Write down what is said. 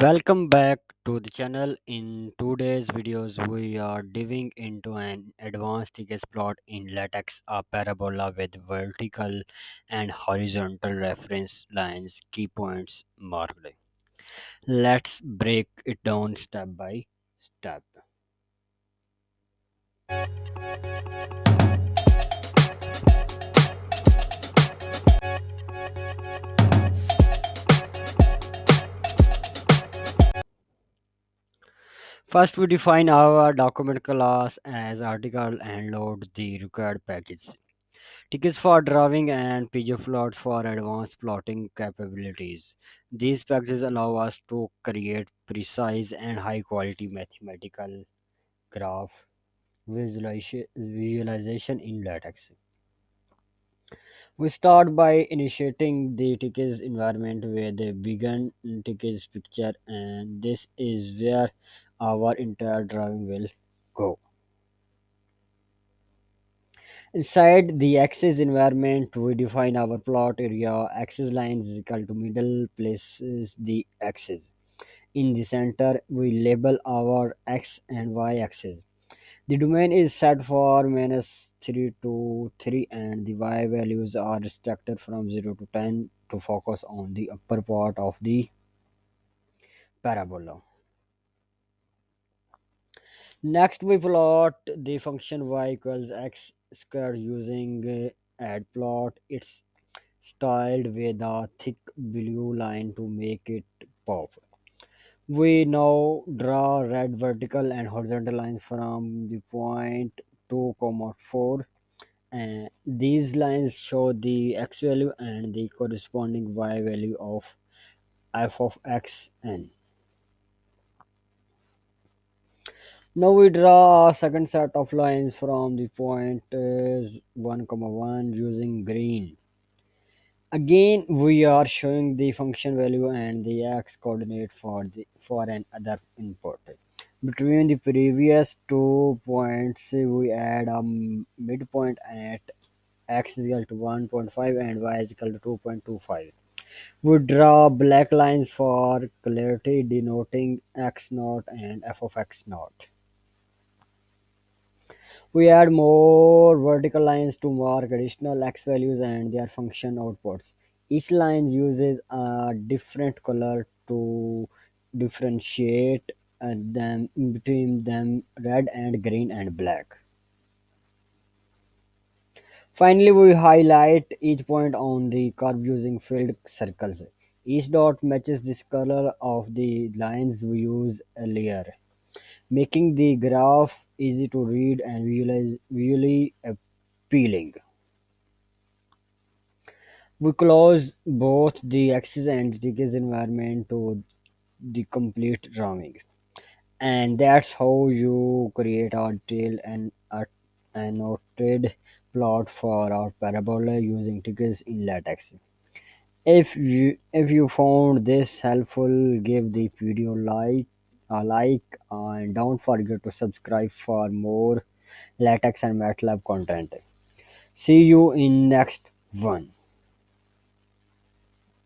Welcome back to the channel. In today's videos, we are diving into an advanced TikZ plot in LaTeX, a parabola with vertical and horizontal reference lines, key points marked. Let's break it down step by step. First, we define our document class as article and load the required package. Tickets for drawing and PG plots for advanced plotting capabilities. These packages allow us to create precise and high quality mathematical graph visualization in LaTeX. We start by initiating the tickets environment with a begin tickets picture, and this is where our entire drawing will go. Inside the axis environment, we define our plot area. Axis line is equal to middle places the axis. In the center, we label our x and y axis. The domain is set for -3 to 3 and the y values are restricted from 0 to 10 to focus on the upper part of the parabola. Next, we plot the function y equals x squared using addplot. It's styled with a thick blue line to make it pop. We now draw red vertical and horizontal lines from the point 2, 4. And these lines show the x value and the corresponding y value of f of x n. Now we draw a second set of lines from the point 1, 1 using green. Again, we are showing the function value and the x coordinate for an other input. Between the previous 2 points, we add a midpoint at x is equal to 1.5 and y is equal to 2.25. We draw black lines for clarity denoting x naught and f of x naught. We add more vertical lines to mark additional x values and their function outputs. Each line uses a different color to differentiate them between them red and green and black. Finally, we highlight each point on the curve using filled circles. Each dot matches the color of the lines we used earlier, making the graph easy to read and visually appealing. We close both the axis and tickets environment to the complete drawing. And that's how you create a detailed and annotated plot for our parabola using tickets in LaTeX. If you found this helpful, give the video like and don't forget to subscribe for more LaTeX and MATLAB content. See you in next one.